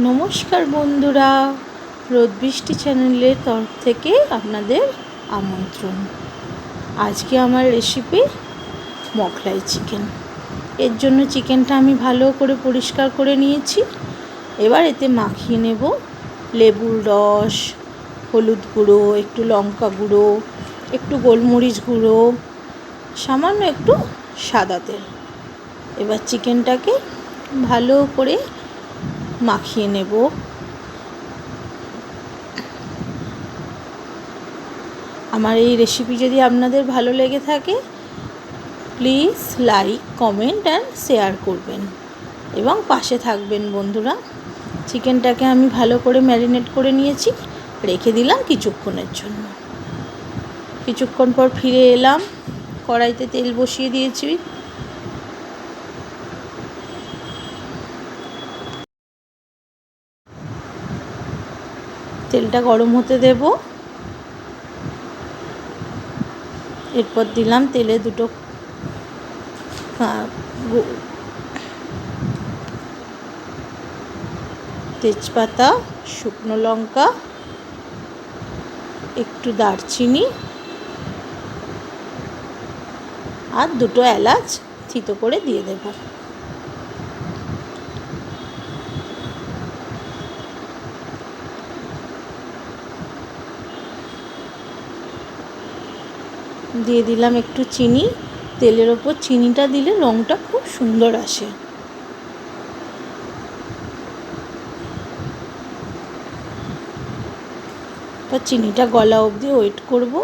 নমস্কার বন্ধুরা, রোদ বৃষ্টি চ্যানেলের তরফ থেকে আপনাদের আমন্ত্রণ। আজকে আমার রেসিপি মোগলাই চিকেন। এর জন্য চিকেনটা আমি ভালো করে পরিষ্কার করে নিয়েছি। এবার এতে মাখিয়ে নেব লেবুর রস, হলুদ গুঁড়ো, একটু লঙ্কা গুঁড়ো, একটু গোলমরিচ গুঁড়ো, সামান্য একটু সাদা তেল। এবার চিকেনটাকে ভালো করে মাখিয়ে নেব। আমার এই রেসিপি যদি আপনাদের ভালো লেগে থাকে, please like, comment and share করবেন এবং পাশে থাকবেন বন্ধুরা। চিকেনটাকে আমি ভালো করে ম্যারিনেট করে নিয়েছি, রেখে দিলাম কিছুক্ষণের জন্য। কিছুক্ষণ পর ফিরে এলাম, কড়াইতে তেল বসিয়ে দিয়েছি। তেলটা গরম হতে দেব। এরপর দিলাম তেলে দুটো তেজপাতা, শুকনো লঙ্কা, একটু দারচিনি আর দুটো এলাচ থিতো করে দিয়ে দেব। দিয়ে দিলাম একটু চিনি। তেলের ওপর চিনিটা দিলে রঙটা খুব সুন্দর আসে। তো চিনিটা গলা অবধি ওয়েট করব।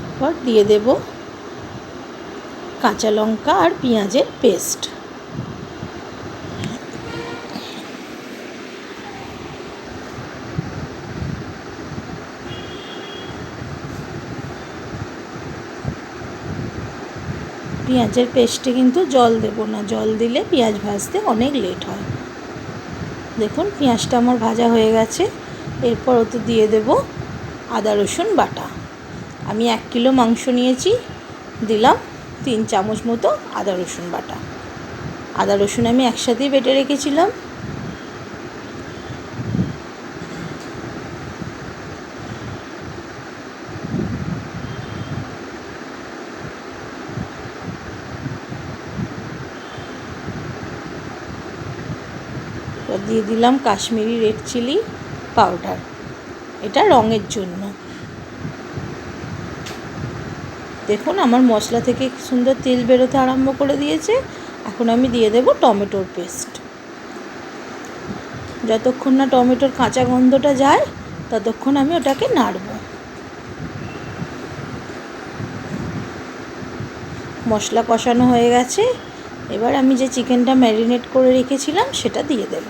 এরপর দিয়ে দেব কাঁচা লঙ্কা আর পেঁয়াজের পেস্ট। পেঁয়াজের পেস্টে কিন্তু জল দেব না, জল দিলে পেঁয়াজ ভাজতে অনেক লেট হয়। দেখুন পেঁয়াজটা আমার ভাজা হয়ে গেছে। এরপর ওতে দিয়ে দেব আদা রসুন বাটা। আমি 1 কিলো মাংস নিয়েছি, দিলাম 3 চামচ মতো আদা রসুন বাটা। আদা রসুন আমি একসাথেই বেটে রেখেছিলাম। দিয়ে দিলাম কাশ্মীরি রেড চিলি পাউডার, এটা রঙের জন্য। দেখুন আমার মশলা থেকে সুন্দর তেল বেরোতে আরম্ভ করে দিয়েছে। এখন আমি দিয়ে দেব টমেটোর পেস্ট। যতক্ষণ না টমেটোর কাঁচা গন্ধটা যায় ততক্ষণ আমি ওটাকে নাড়ব। মশলা কষানো হয়ে গেছে। এবার আমি যে চিকেনটা ম্যারিনেট করে রেখেছিলাম সেটা দিয়ে দেব।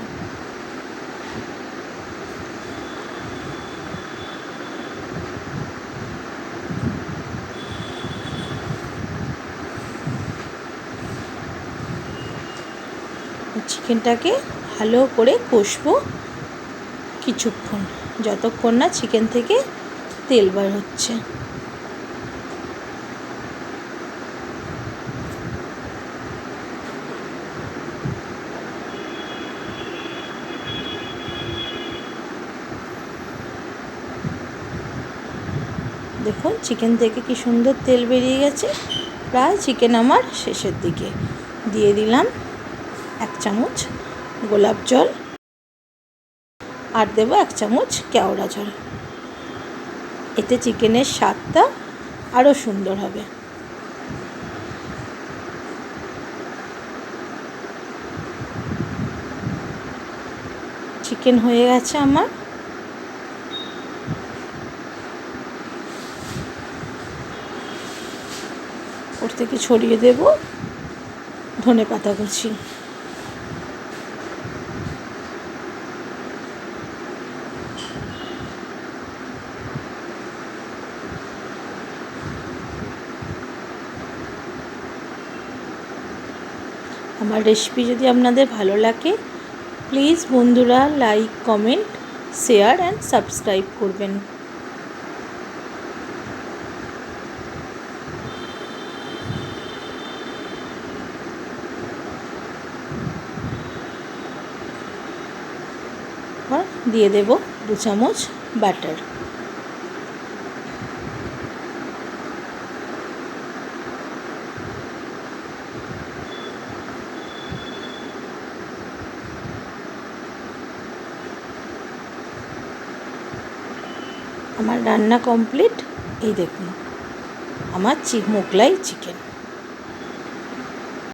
চিকেনটাকে ভালো করে কষবো কিছুক্ষণ, যতক্ষণ না চিকেন থেকে তেল বার হচ্ছে। দেখুন চিকেন থেকে কি সুন্দর তেল বেরিয়ে গেছে। প্রায় চিকেন আমার শেষের দিকে। দিয়ে দিলাম 1 চামচ গোলাপ জল আর দেবো 1 চামচ কেওড়া জল। এতে চিকেনের স্বাদটা আরও সুন্দর হবে। চিকেন হয়ে গেছে আমার। ওর থেকে ছড়িয়ে দেব ধনেপাতা কুচি। আমার রেসিপি যদি আপনাদের ভালো লাগে, প্লিজ বন্ধুরা like, comment, share and subscribe করবেন। দিয়ে দেব 2 চামচ বাটার। আমার রান্না কমপ্লিট। এই দেখুন আমার মোগলাই চিকেন।